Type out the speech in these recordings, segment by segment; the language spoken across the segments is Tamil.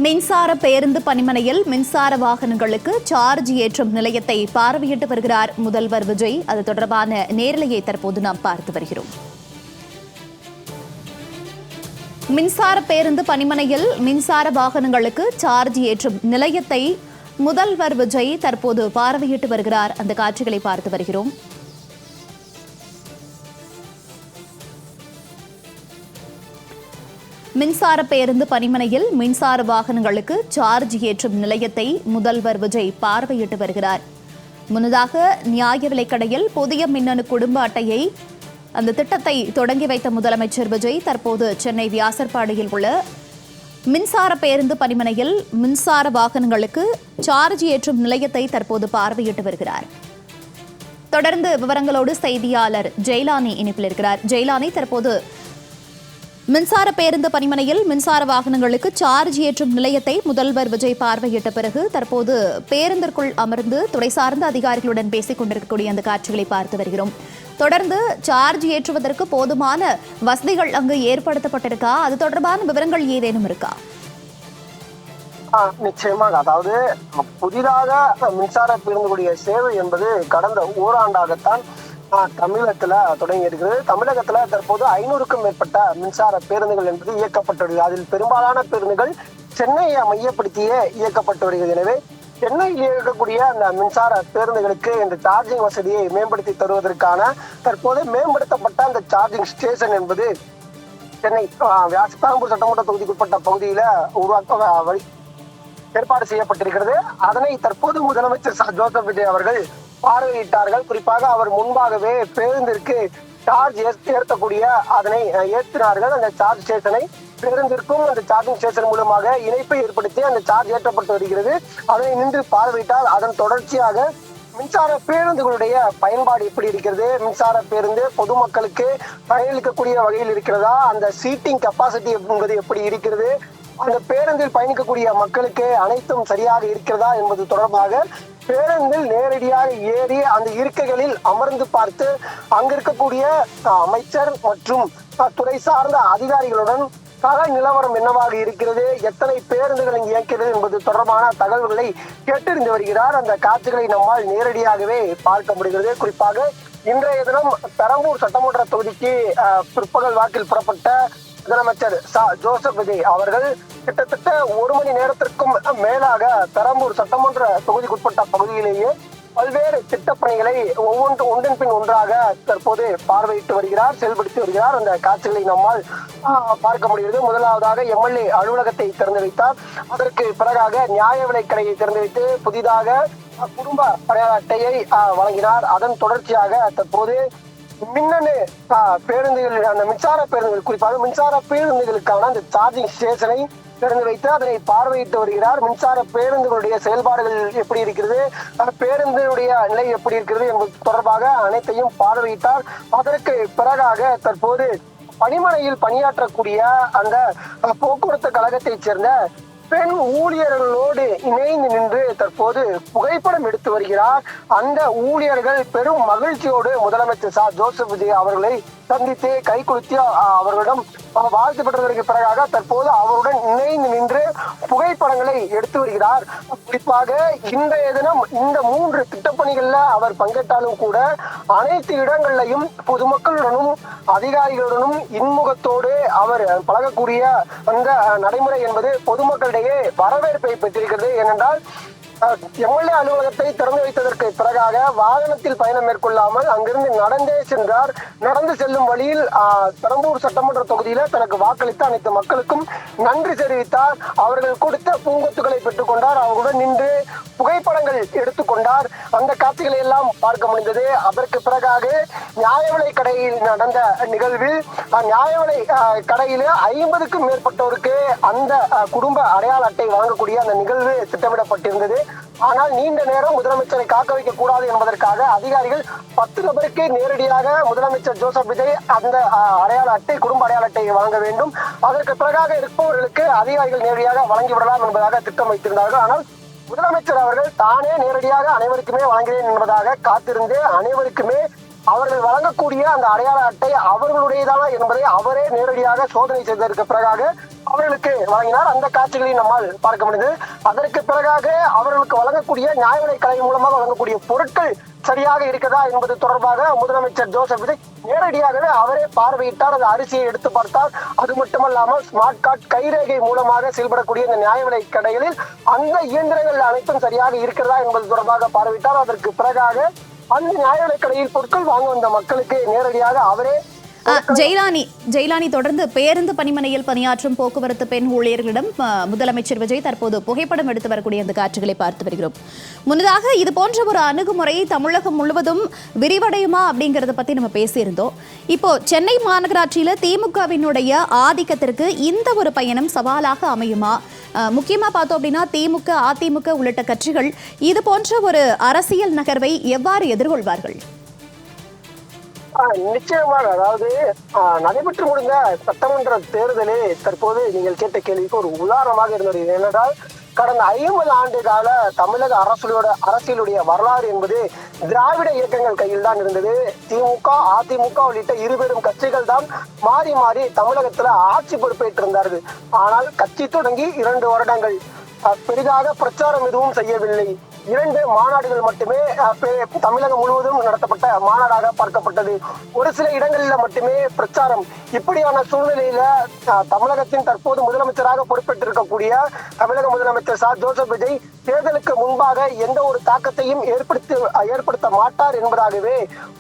மின்சார பேருந்து பணிமனையில் மின்சார வாகனங்களுக்கு சார்ஜ் ஏற்றும் நிலையத்தை பார்வையிட்டு வருகிறார் முதல்வர் விஜய். அது தொடர்பான நேரலையை தற்போது நாம் பார்த்து வருகிறோம். மின்சார பேருந்து பணிமனையில் மின்சார வாகனங்களுக்கு சார்ஜ் ஏற்றும் நிலையத்தை முதல்வர் விஜய் தற்போது பார்வையிட்டு வருகிறார். அந்த காட்சிகளை பார்த்து வருகிறோம். மின்சார பேருந்து பணிமனையில் மின்சார வாகனங்களுக்கு சார்ஜ் ஏற்றும் நிலையத்தை முதல்வர் விஜய் பார்வையிட்டு வருகிறார். முன்னதாக நியாய விலைக்கடையில் புதிய மின்னணு குடும்ப அட்டையை அந்த திட்டத்தை தொடங்கி வைத்த முதலமைச்சர் விஜய் தற்போது சென்னை வியாசர்பாடியில் உள்ள மின்சார பேருந்து பணிமனையில் மின்சார வாகனங்களுக்கு சார்ஜ் ஏற்றும் நிலையத்தை தற்போது பார்வையிட்டு வருகிறார். தொடர்ந்து விவரங்களோடு செய்தியாளர் ஜெயலானி இணைப்பில் இருக்கிறார். ஜெயலானி, தற்போது மின்சார பேருந்து பணிமனையில் மின்சார வாகனங்களுக்கு சார்ஜ் ஏற்றும் நிலையத்தை முதல்வர் விஜய் பார்வையிட்ட பிறகு தற்போது பேருந்திற்குள் அமர்ந்து துறை சார்ந்த அதிகாரிகளுடன் பேசிக் கொண்டிருக்கக்கூடிய அந்த காட்சிகளை பார்த்து வருகிறோம். தொடர்ந்து சார்ஜ் ஏற்றுவதற்கு போதுமான வசதிகள் அங்கு ஏற்படுத்தப்பட்டிருக்கா? அது தொடர்பான விவரங்கள் ஏதேனும் இருக்கா? நிச்சயமாக. அதாவது புதிதாக மின்சார பேருந்துடைய சேவை என்பது கடந்த ஓராண்டாகத்தான் தமிழகத்துல தொடங்கி இருக்கிறது. தமிழகத்துல தற்போது 500க்கும் மேற்பட்ட மின்சார பேருந்துகள் என்பது இயக்கப்பட்டுள்ளது. அதில் பெரும்பாலான பேருந்துகள் சென்னையை மையப்படுத்தியே இயக்கப்பட்டு வருகிறது. எனவே சென்னையில் இயக்கக்கூடிய அந்த மின்சார பேருந்துகளுக்கு இந்த சார்ஜிங் வசதியை மேம்படுத்தி தருவதற்கான தற்போது மேம்படுத்தப்பட்ட அந்த சார்ஜிங் ஸ்டேஷன் என்பது சென்னை பெரம்பூர் சட்டமன்ற தொகுதிக்குட்பட்ட பகுதியில உருவாக்க ஏற்பாடு செய்யப்பட்டிருக்கிறது. அதனை தற்போது முதலமைச்சர் ஜோசப் விஜய் அவர்கள் பார்வையிட்டார்கள். குறிப்பாக அவர் முன்பாகவே பேருந்திற்கு சார்ஜ் ஏற்றக்கூடிய அதனை ஏற்றினார்கள். அந்த சார்ஜ் ஸ்டேஷனை பேருந்திற்கும் அந்த சார்ஜிங் ஸ்டேஷன் மூலமாக இணைப்பை ஏற்படுத்தி அந்த சார்ஜ் ஏற்றப்பட்டு வருகிறது. அதனை நின்று பார்வையிட்டால் அதன் தொடர்ச்சியாக மின்சார பேருந்துகளுடைய பயன்பாடு எப்படி இருக்கிறது, மின்சார பேருந்து பொதுமக்களுக்கு பயனளிக்கக்கூடிய வகையில் இருக்கிறதா, அந்த சீட்டிங் கெப்பாசிட்டி என்பது எப்படி இருக்கிறது, அந்த பேருந்தில் பயணிக்கக்கூடிய மக்களுக்கு அனைத்தும் சரியாக இருக்கிறதா என்பது தொடர்பாக பேருந்தில் நேரடியாக ஏறி அந்த இருக்கைகளில் அமர்ந்து பார்த்து அங்க இருக்கக்கூடிய அமைச்சர் மற்றும் துறை சார்ந்த அதிகாரிகளுடன் கள நிலவரம் என்னவாக இருக்கிறது, எத்தனை பேருந்துகள் இங்கு இயக்கிறது என்பது தொடர்பான தகவல்களை கேட்டறிந்து வருகிறார். அந்த காட்சிகளை நம்மால் நேரடியாகவே பார்க்க முடிகிறது. குறிப்பாக இன்றைய தினம் பெரம்பூர் சட்டமன்ற தொகுதிக்கு பிற்பகல் வாக்கில் புறப்பட்ட முதலமைச்சர் ஜோசப் விஜய் அவர்கள் கிட்டத்தட்ட 1 மணி நேரத்திற்கும் மேலாக பெரம்பூர் சட்டமன்ற தொகுதிக்குட்பட்ட பகுதியிலேயே பல்வேறு திட்டப்பணிகளை ஒன்றின் பின் ஒன்றாக தற்போது பார்வையிட்டு வருகிறார், செயல்படுத்தி வருகிறார். அந்த காட்சிகளை நம்மால் பார்க்க முடிகிறது. முதலாவதாக எம்எல்ஏ அலுவலகத்தை திறந்து வைத்தார். அதற்கு பிறகாக நியாய விலைக்கடையை திறந்து வைத்து புதிதாக குடும்ப அடையாள அட்டையை வழங்கினார். அதன் தொடர்ச்சியாக தற்போது மின்னணு பேருந்துகள், அந்த மின்சார பேருந்துகள், குறிப்பாக மின்சார பேருந்துகளுக்கான அந்த சார்ஜிங் ஸ்டேஷனை திறந்து வைத்து அதனை பார்வையிட்டு வருகிறார். மின்சார பேருந்துகளுடைய செயல்பாடுகள் எப்படி இருக்கிறது, பேருந்துடைய நிலை எப்படி இருக்கிறது என்பது தொடர்பாக அனைத்தையும் பார்வையிட்டார். அதற்கு பிறகாக தற்போது பணிமனையில் பணியாற்றக்கூடிய அந்த போக்குவரத்து கழகத்தைச் சேர்ந்த பெண் ஊழியர்களோடு இணைந்து நின்று தற்போது புகைப்படம் எடுத்து வருகிறார். அந்த ஊழியர்கள் பெரும் மகிழ்ச்சியோடு முதலமைச்சர் ஜோசப் விஜய் அவர்களை சந்தித்து கை குலுத்தி அவர்களிடம் வாழ்த்து பெற்றதற்கு பிறகாக தற்போது அவருடன் இணைந்து நின்று புகைப்படங்களை எடுத்து வருகிறார். குறிப்பாக இன்றைய தினம் இந்த 3 திட்டப்பணிகள்ல அவர் பங்கேற்றாலும் கூட அனைத்து இடங்களிலையும் பொதுமக்களுடனும் அதிகாரிகளுடனும் இன்முகத்தோடு அவர் பழகக்கூடிய அந்த நடைமுறை என்பது பொதுமக்களிடையே வரவேற்பை பெற்றிருக்கிறது. ஏனென்றால் எம்எல்ஏ அலுவலகத்தை திறந்து வைத்ததற்கு பிறகாக வாகனத்தில் பயணம் மேற்கொள்ளாமல் அங்கிருந்து நடந்தே சென்றார். நடந்து செல்லும் வழியில் பெரம்பூர் சட்டமன்ற தொகுதியில தனக்கு வாக்களித்த அனைத்து மக்களுக்கும் நன்றி தெரிவித்தார். அவர்கள் கொடுத்த பூங்கொத்துக்களை பெற்றுக்கொண்டார். அவர்களுடன் நின்று புகைப்படங்கள் எடுத்துக்கொண்டார். அந்த காட்சிகளை எல்லாம் பார்க்க முடிந்தது. அதற்கு பிறகாக நியாய விலை கடையில் நடந்த நிகழ்வில் நியாய விலை கடையில் 50க்கும் மேற்பட்டோருக்கு அந்த குடும்ப அடையாள அட்டை வழங்கக்கூடிய அந்த நிகழ்வு திட்டமிடப்பட்டிருந்தது. ஆனால் நீண்ட நேரம் முதலமைச்சரை காக்க வைக்க கூடாது என்பதற்காக அதிகாரிகள் 10 நபருக்கு நேரடியாக முதலமைச்சர் ஜோசப் விஜய் அந்த அடையாள அட்டை, குடும்ப அடையாள அட்டையை வழங்க வேண்டும். அதற்கு பிறகாக இருப்பவர்களுக்கு அதிகாரிகள் நேரடியாக வழங்கிவிடலாம் என்பதாக திட்டம் வைத்திருந்தார்கள். ஆனால் முதலமைச்சர் அவர்கள் தானே நேரடியாக அனைவருக்குமே வழங்கினேன் என்பதாக காத்திருந்து அனைவருக்குமே அவர்கள் வழங்கக்கூடிய அந்த அடையாள அட்டை அவர்களுடையதான என்பதை அவரே நேரடியாக சோதனை செய்ததற்கு பிறகாக அவர்களுக்கு வழங்கினார். அந்த காட்சிகளை நம்மால் பார்க்க முடியுது. அதற்கு பிறகாக அவர்களுக்கு வழங்கக்கூடிய நியாய விலைக் கடை மூலமாக வழங்கக்கூடிய பொருட்கள் சரியாக இருக்கிறதா என்பது தொடர்பாக முதலமைச்சர் ஜோசப் விஜய் நேரடியாகவே அவரே பார்வையிட்டார். அந்த அரிசியை எடுத்து பார்த்தார். அது மட்டுமல்லாமல் ஸ்மார்ட் கார்டு கைரேகை மூலமாக செயல்படக்கூடிய இந்த நியாய விலைக் கடைகளில் அந்த இயந்திரங்கள் அனைத்தும் சரியாக இருக்கிறதா என்பது தொடர்பாக பார்வையிட்டார். அதற்கு பிறகாக அந்த நியாய விலைக் கடையில் பொருட்கள் வாங்க வந்த மக்களுக்கு நேரடியாக அவரே ஜெயலானி தொடர்ந்து பேருந்து பணிமனையில் பணியாற்றும் போக்குவரத்து பெண் ஊழியர்களிடம் முதலமைச்சர் விஜய் தற்போது புகைப்படம் எடுத்து வரக்கூடிய அந்த காட்சிகளை பார்த்து வருகிறோம். முன்னதாக இது போன்ற ஒரு அணுகுமுறை தமிழகம் முழுவதும் விரிவடையுமா அப்படிங்கறத பத்தி நம்ம பேசியிருந்தோம். இப்போ சென்னை மாநகராட்சியில திமுகவினுடைய ஆதிக்கத்திற்கு இந்த ஒரு பயணம் சவாலாக அமையுமா? முக்கியமா பார்த்தோம் அப்படின்னா திமுக, அதிமுக உள்ளிட்ட கட்சிகள் இது போன்ற ஒரு அரசியல் நகர்வை எவ்வாறு எதிர்கொள்வார்கள்? நிச்சயமாக, அதாவது நடைபெற்று முடிந்த சட்டமன்ற தேர்தலே தற்போது நீங்கள் கேட்ட கேள்விக்கு ஒரு உதாரணமாக இருந்தது. ஏனென்றால் கடந்த 50 ஆண்டு கால தமிழக அரசியலுடைய வரலாறு என்பது திராவிட இயக்கங்கள் கையில் தான் இருந்தது. திமுக, அதிமுக உள்ளிட்ட இருபெரும் கட்சிகள் தான் மாறி மாறி தமிழகத்துல ஆட்சி பொறுப்பேற்றிருந்தார்கள். ஆனால் கட்சி தொடங்கி 2 வருடங்கள் பெரிதாக பிரச்சாரம் எதுவும் செய்யவில்லை. 2 மாநாடுகள் மட்டுமே தமிழகம் முழுவதும் நடத்தப்பட்ட மாநாடாக பார்க்கப்பட்டது. ஒரு சில இடங்களில் மட்டுமே பிரச்சாரம். இப்படியான சூழ்நிலையில தமிழகத்தின் தற்போது முதலமைச்சராக பொறுப்பேற்றிருக்கக்கூடிய தமிழக முதலமைச்சர் ஜோசப் விஜய் தேர்தலுக்கு முன்பாக எந்த ஒரு தாக்கத்தையும் ஏற்படுத்த மாட்டார் என்பதாகவே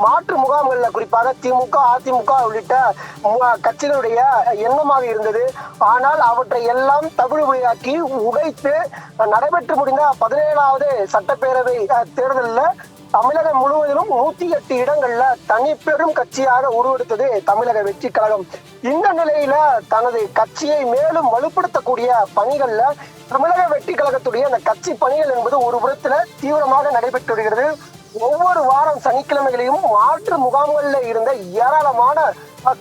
மாற்று முகாம்களில் குறிப்பாக திமுக, அதிமுக உள்ளிட்ட கட்சிகளுடைய எண்ணமாக இருந்தது. ஆனால் அவற்றை எல்லாம் தவிடுபொடியாக்கி உடைத்து நடைபெற்று முடிந்த 17வது சட்டப்பேரவை தேர்தலில் தமிழகம் முழுவதிலும் 108 இடங்கள்ல தனி பெரும் கட்சியாக உருவெடுத்தது தமிழக வெற்றி கழகம். இந்த நிலையில தனது கட்சியை மேலும் வலுப்படுத்தக்கூடிய பணிகள்ல தமிழக வெற்றி கழகத்துடைய அந்த கட்சி பணிகள் என்பது ஒரு புறத்துல தீவிரமாக நடைபெற்று வருகிறது. ஒவ்வொரு வாரம் சனிக்கிழமைகளையும் மாற்று முகாம்களில் இருந்த ஏராளமான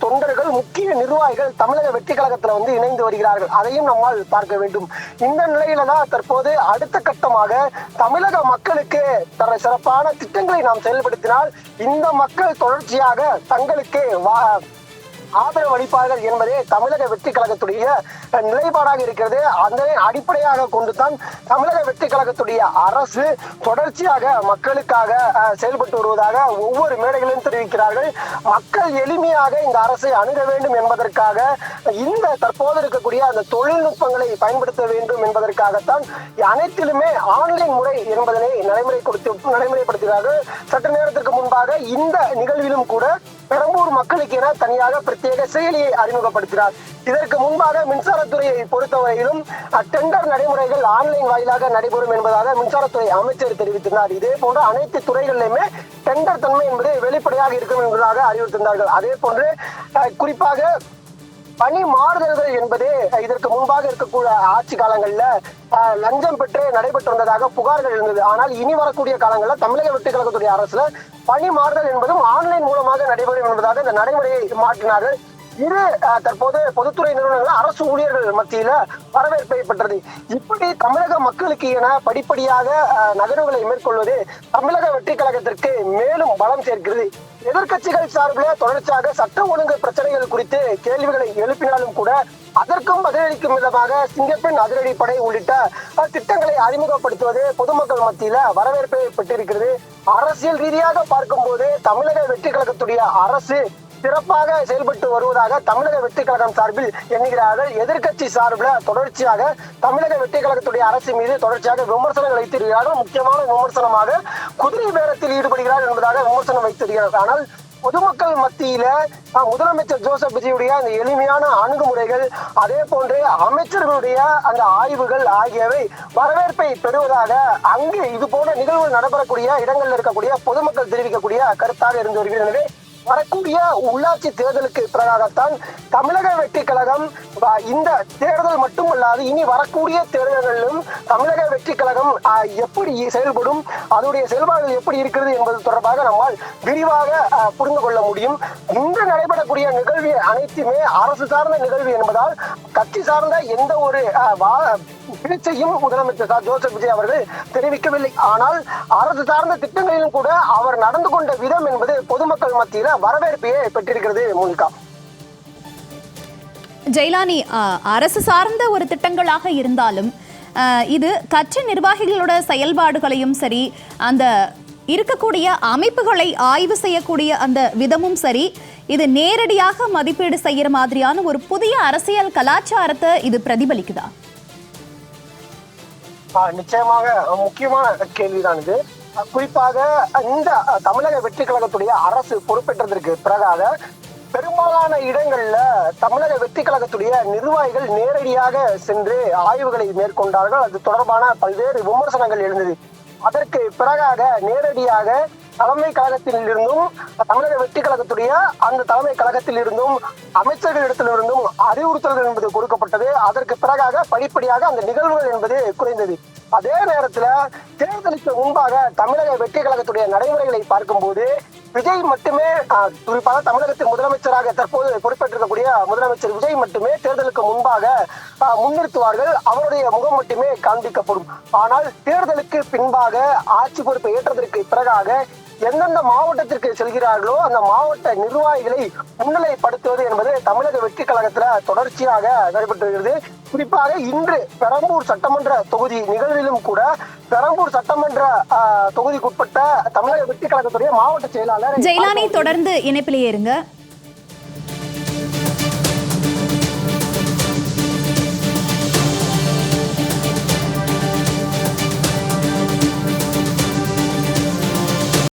தொண்டர்கள், முக்கிய நிர்வாகிகள் தமிழக வெற்றி கழகத்துல இணைந்து வருகிறார்கள். அதையும் நம்மால் பார்க்க வேண்டும். இந்த நிலையில தான் தற்போது அடுத்த கட்டமாக தமிழக மக்களுக்கு சிறப்பான திட்டங்களை நாம் செயல்படுத்தினால் இந்த மக்கள் தொடர்ச்சியாக தங்களுக்கு ஆதரவு அளிப்பார்கள் என்பதே தமிழக வெற்றி கழகத்துடைய நிலைப்பாடாக இருக்கிறது. அந்த அடிப்படையாக கொண்டுதான் தமிழக வெற்றி கழகத்துடைய அரசு தொடர்ச்சியாக மக்களுக்காக செயல்பட்டு வருவதாக ஒவ்வொரு மேடைகளிலும் தெரிவிக்கிறார்கள். மக்கள் எளிமையாக இந்த அரசை அணுக வேண்டும் என்பதற்காக இந்த தற்போது இருக்கக்கூடிய அந்த தொழில்நுட்பங்களை பயன்படுத்த வேண்டும் என்பதற்காகத்தான் அனைத்திலுமே ஆன்லைன் முறை என்பதனை நடைமுறைப்படுத்துகிறார்கள். சற்று நேரத்திற்கு முன்பாக இந்த நிகழ்விலும் கூட பெரம்பூர் மக்களுக்கு என தனியாக பிரத்யேக செயலியை அறிமுகப்படுத்தினார். இதற்கு முன்பாக மின்சாரத்துறையை பொறுத்தவரையிலும் டெண்டர் நடைமுறைகள் ஆன்லைன் வாயிலாக நடைபெறும் என்பதாக மின்சாரத்துறை அமைச்சர் தெரிவித்திருந்தார். இதே போன்ற அனைத்து துறைகளிலுமே டெண்டர் தன்மை என்பது வெளிப்படையாக இருக்கும் என்பதாக அறிவுறுத்தினார்கள். அதே போன்று குறிப்பாக பணி மாறுதல்கள் என்பது இதற்கு முன்பாக இருக்கக்கூடிய ஆட்சி காலங்கள்ல லஞ்சம் பெற்று நடைபெற்று வந்ததாக புகார்கள் இருந்தது. ஆனால் இனி வரக்கூடிய காலங்களில் தமிழக வெற்றி கழகத்துடைய அரசுல பணி மாறுதல் என்பதும் ஆன்லைன் மூலமாக நடைபெறும் என்பதாக இந்த நடைமுறையை மாற்றினார்கள். இது தற்போது பொதுத்துறை நிறுவனங்கள், அரசு ஊழியர்கள் மத்தியில வரவேற்பை பெற்றது. இப்படி தமிழக மக்களுக்கு என படிப்படியாக நகர்வுகளை மேற்கொள்வது தமிழக வெற்றி கழகத்திற்கு மேலும் பலம் சேர்க்கிறது. எதிர்கட்சிகள் சார்பில் தொடர்ச்சியாக சட்ட ஒழுங்கு பிரச்சனைகள் குறித்து கேள்விகளை எழுப்பினாலும் கூட அதற்கும் பதிலளிக்கும் விதமாக சிங்கப்பெண் அதிரடிப்படை உள்ளிட்ட திட்டங்களை அறிமுகப்படுத்துவது பொதுமக்கள் மத்தியில வரவேற்பை பெற்றிருக்கிறது. அரசியல் ரீதியாக பார்க்கும் போது தமிழக வெற்றி கழகத்துடைய அரசு சிறப்பாக செயல்பட்டு வருவதாக தமிழக வெற்றி கழகம் சார்பில் எண்ணுகிறார்கள். எதிர்கட்சி சார்பில் தொடர்ச்சியாக தமிழக வெற்றி கழகத்துடைய அரசு மீது தொடர்ச்சியாக விமர்சனங்கள் வைத்திருக்கிறார்கள். முக்கியமான விமர்சனமாக குதிரை பேரத்தில் ஈடுபடுகிறார் என்பதாக விமர்சனம் வைத்திருக்கிறார்கள். ஆனால் பொதுமக்கள் மத்தியில முதலமைச்சர் ஜோசப் விஜயுடைய அந்த எளிமையான அணுகுமுறைகள், அதே போன்று அமைச்சர்களுடைய அந்த ஆய்வுகள் ஆகியவை வரவேற்பை பெறுவதாக அங்கு இது போன்ற நிகழ்வுகள் நடைபெறக்கூடிய இடங்களில் இருக்கக்கூடிய பொதுமக்கள் தெரிவிக்கக்கூடிய கருத்தாக இருந்து வருகிறது. வரக்கூடிய உள்ளாட்சி தேர்தலுக்கு பிறகாகத்தான் தமிழக வெற்றி கழகம் இந்த தேர்தல் மட்டுமல்லாது இனி வரக்கூடிய தேர்தல்களிலும் தமிழக வெற்றி கழகம் எப்படி செயல்படும், அதனுடைய செயல்பாடுகள் எப்படி இருக்கிறது என்பது தொடர்பாக நம்மால் விரிவாக புரிந்து கொள்ள முடியும். இன்று நடைபெறக்கூடிய நிகழ்வு அனைத்துமே அரசு சார்ந்த நிகழ்வு என்பதால் கட்சி சார்ந்த எந்த ஒரு பேச்சையும் முதலமைச்சர் ஜோசப் விஜய் அவர்கள் தெரிவிக்கவில்லை. ஆனால் அரசு சார்ந்த திட்டங்களிலும் கூட அவர் நடந்து கொண்ட விதம் என்பது பொதுமக்கள் மத்தியில வரவேற்பையே பெற்றிருக்கிறது. மோனிகா, ஜெயலானி, அரசு சார்ந்த ஒரு திட்டங்களாக இருந்தாலும் இது கட்சி நிர்வாகிகளோட செயல்பாடுகளையும் சரி, அந்த இருக்கக்கூடிய அமைப்புகளை ஆய்வு செய்யக்கூடிய அந்த விதமும் சரி, இது நேரடியாக மதிப்பீடு செய்யற மாதிரியான ஒரு புதிய அரசியல் கலாச்சாரத்தை இது பிரதிபலிக்குதா? நிச்சயமாக முக்கியமான கேள்விதான் இது. குறிப்பாக இந்த தமிழக வெற்றி கழகத்துடைய அரசு பொறுப்பேற்றதற்கு பிறகாக பெரும்பாலான இடங்கள்ல தமிழக வெற்றி கழகத்துடைய நிர்வாகிகள் நேரடியாக சென்று ஆய்வுகளை மேற்கொண்டார்கள். அது தொடர்பான பல்வேறு விமர்சனங்கள் எழுந்தது. அதற்கு பிறகாக நேரடியாக தலைமை கழகத்தில் இருந்தும் தமிழக வெற்றி கழகத்துடைய அந்த தலைமை கழகத்தில் இருந்தும் அமைச்சர்களிடத்திலிருந்தும் அறிவுறுத்தல்கள் என்பது கொடுக்கப்பட்டது. அதற்கு பிறகாக படிப்படியாக அந்த நிகழ்வுகள் என்பது குறைந்தது. அதே நேரத்துல தேர்தலுக்கு முன்பாக தமிழக வெற்றி கழகத்துடைய நடைமுறைகளை பார்க்கும்போது விஜய் மட்டுமே, குறிப்பாக தமிழகத்தின் முதலமைச்சராக தற்போது பொறுப்பேற்றிருக்கக்கூடிய முதலமைச்சர் விஜய் மட்டுமே தேர்தலுக்கு முன்பாக முன்னிறுத்துவார்கள். அவருடைய முகம் மட்டுமே காண்பிக்கப்படும். ஆனால் தேர்தலுக்கு பின்பாக ஆட்சி பொறுப்பை ஏற்றதற்கு பிறகாக எந்தெந்த மாவட்டத்திற்கு செல்கிறார்களோ அந்த மாவட்ட நிர்வாகிகளை முன்னிலைப்படுத்துவது என்பது தமிழக வெற்றி கழகத்துல தொடர்ச்சியாக நடைபெற்று வருகிறது. குறிப்பாக இன்று பெரம்பூர் சட்டமன்ற தொகுதி நிகழ்விலும் கூட பெரம்பூர் சட்டமன்ற தொகுதிக்குட்பட்ட தமிழக வெற்றி கழகத்துடைய மாவட்ட செயலாளர் ஜெயலானி தொடர்ந்து இணைப்பிலேயே இருங்க.